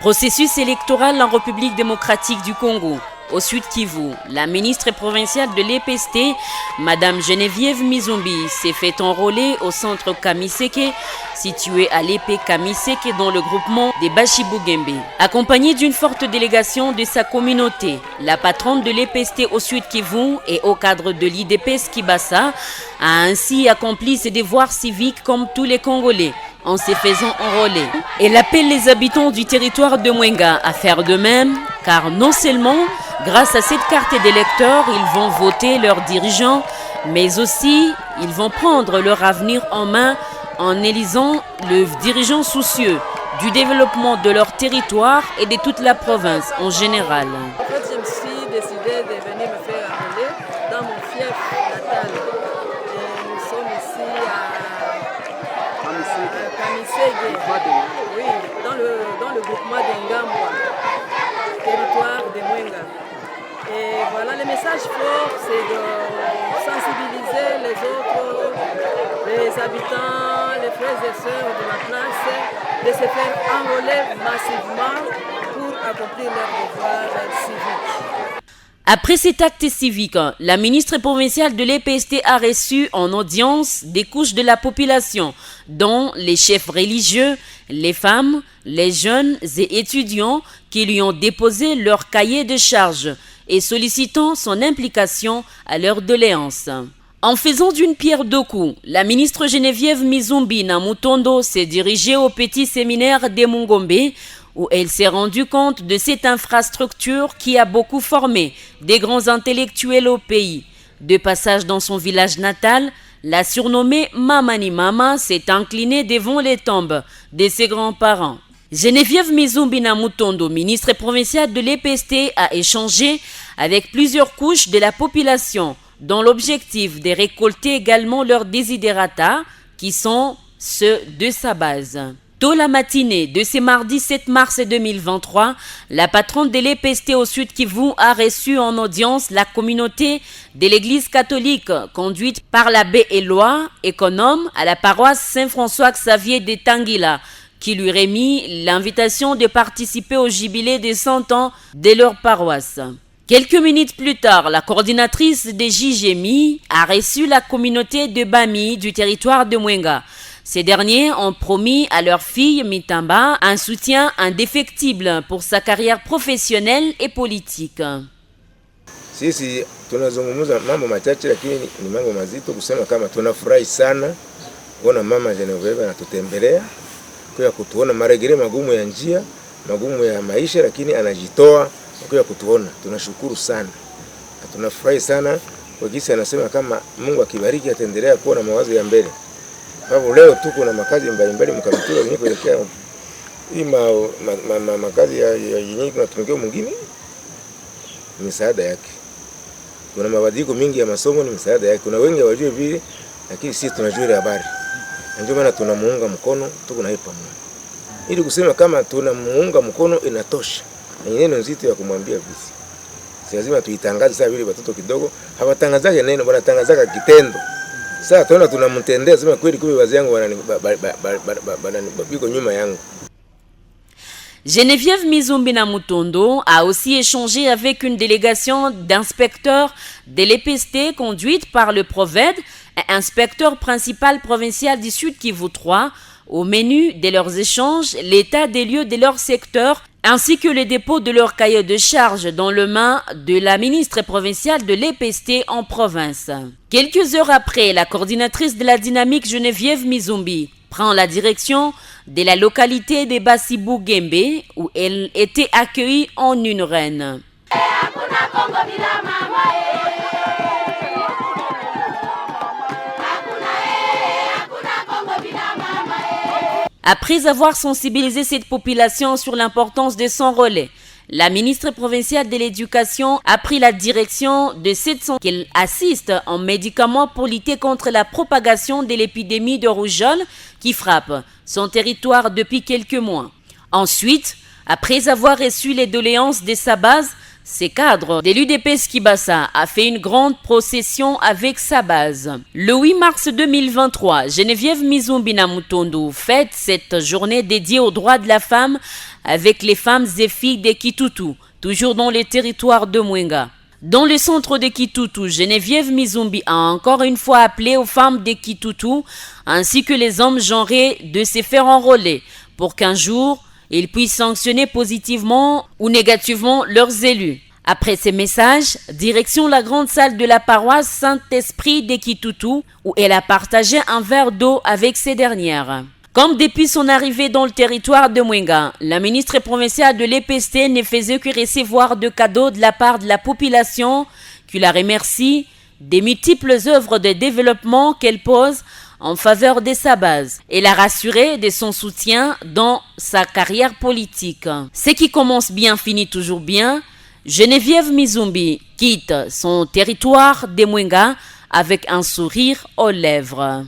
Processus électoral en République démocratique du Congo. Au Sud Kivu, la ministre provinciale de l'EPST, Madame Geneviève Mizumbi, s'est fait enrôler au centre Kamiseke, situé à l'épée Kamiseke dans le groupement des Bashibugembe. Accompagnée d'une forte délégation de sa communauté, la patronne de l'EPST au Sud Kivu et au cadre de l'IDPS Kibasa a ainsi accompli ses devoirs civiques comme tous les Congolais, en se faisant enrôler. Elle appelle les habitants du territoire de Mwenga à faire de même, car non seulement grâce à cette carte d'électeur, ils vont voter leurs dirigeants, mais aussi ils vont prendre leur avenir en main en élisant le dirigeant soucieux du développement de leur territoire et de toute la province en général. En fait, je me suis décidé de venir me faire enrôler dans mon fief natal. Et nous sommes ici à Kamiseke, oui, dans le groupement d'Engamwa, territoire de Mwenga. Et voilà, le message fort, c'est de sensibiliser les autres, les habitants, les frères et sœurs de la place, de se faire enrôler massivement pour accomplir leurs devoirs civiques. Après cet acte civique, la ministre provinciale de l'EPST a reçu en audience des couches de la population, dont les chefs religieux, les femmes, les jeunes et étudiants qui lui ont déposé leur cahier de charges et sollicitant son implication à leur doléance. En faisant d'une pierre deux coups, la ministre Geneviève Mizumbi Namutondo s'est dirigée au petit séminaire de Mungombe, où elle s'est rendue compte de cette infrastructure qui a beaucoup formé des grands intellectuels au pays. De passage dans son village natal, la surnommée Mamani Mama s'est inclinée devant les tombes de ses grands-parents. Geneviève Mizumbi Namutondo, ministre provinciale de l'EPST, a échangé avec plusieurs couches de la population dans l'objectif de récolter également leurs desiderata qui sont ceux de sa base. Tôt la matinée de ce mardi 7 mars 2023, la patronne de l'EPST au Sud Kivu a reçu en audience la communauté de l'église catholique conduite par l'abbé Éloi, économe à la paroisse Saint-François-Xavier de Tanguila, qui lui remit l'invitation de participer au jubilé des 100 ans de leur paroisse. Quelques minutes plus tard, la coordinatrice des JGMI a reçu la communauté de Bami du territoire de Mwenga. Ces derniers ont promis à leur fille Mitamba un soutien indéfectible pour sa carrière professionnelle et politique. Sisi tunazungumza mambo machache lakini ni mambo mazito kusema kama tunafurahi sana kuona mama Geneviève anatutembelea kwa kutuona maregere magumu ya njia, magumu ya maisha, lakini anajitoa kwa kutuona. Tunashukuru sana. Tunafurahi sana kwa jinsi anasema kama Mungu akibariki ataendelea kuwa na mawazo ya mbele. Sababu leo tuko na makazi mbalimbali mkabitula ni kuelekea hii makazi ya yenyewe tunatumikia mwingine misaada yake. Kuna mabadiliko mingi ya masomo ni misaada yake. Kuna wengi hawajui vile lakini sisi tunajua ile habari. Ndio maana tunamuunga mkono, tuko na yeye pamoja. Ili kusema kama tunamuunga mkono inatosha. Ni neno nzito ya kumwambia visi. Si lazima tuitangaze sasa vile watoto kidogo, hawatangazake neno bwana tangazaka kitendo. Sasa tunaona tunamtendea sema kweli kumbe wazazi yangu biko nyuma yangu. Geneviève Mizumbi Namutondo a aussi échangé avec une délégation d'inspecteurs de l'EPST conduite par le PROVED, inspecteur principal provincial du Sud Kivu 3. Au menu de leurs échanges, l'état des lieux de leur secteur ainsi que le dépôt de leur cahier de charges dans les mains de la ministre provinciale de l'EPST en province. Quelques heures après, la coordinatrice de la dynamique Geneviève Mizumbi prend la direction de la localité de Bashibugembe où elle était accueillie en une reine. Après avoir sensibilisé cette population sur l'importance de son relais, la ministre provinciale de l'Éducation a pris la direction de 700 qu'elle assiste en médicaments pour lutter contre la propagation de l'épidémie de rougeole qui frappe son territoire depuis quelques mois. Ensuite, après avoir reçu les doléances de sa base, ces cadres de l'UDPS Kibasa a fait une grande procession avec sa base. Le 8 mars 2023, Geneviève Mizumbi Namutondo fête cette journée dédiée aux droits de la femme avec les femmes et filles de Kitutu, toujours dans le territoire de Mwenga. Dans le centre de Kitutu, Geneviève Mizumbi a encore une fois appelé aux femmes de Kitutu ainsi que les hommes genrés de se faire enrôler pour qu'un jour, ils puissent sanctionner positivement ou négativement leurs élus. Après ces messages, direction la grande salle de la paroisse Saint-Esprit de Kitutu où elle a partagé un verre d'eau avec ces dernières. Comme depuis son arrivée dans le territoire de Mwenga, la ministre provinciale de l'EPST ne faisait que recevoir de cadeaux de la part de la population qui la remercie des multiples œuvres de développement qu'elle pose en faveur de sa base et la rassurer de son soutien dans sa carrière politique. Ce qui commence bien finit toujours bien. Geneviève Mizumbi quitte son territoire de Mwenga avec un sourire aux lèvres.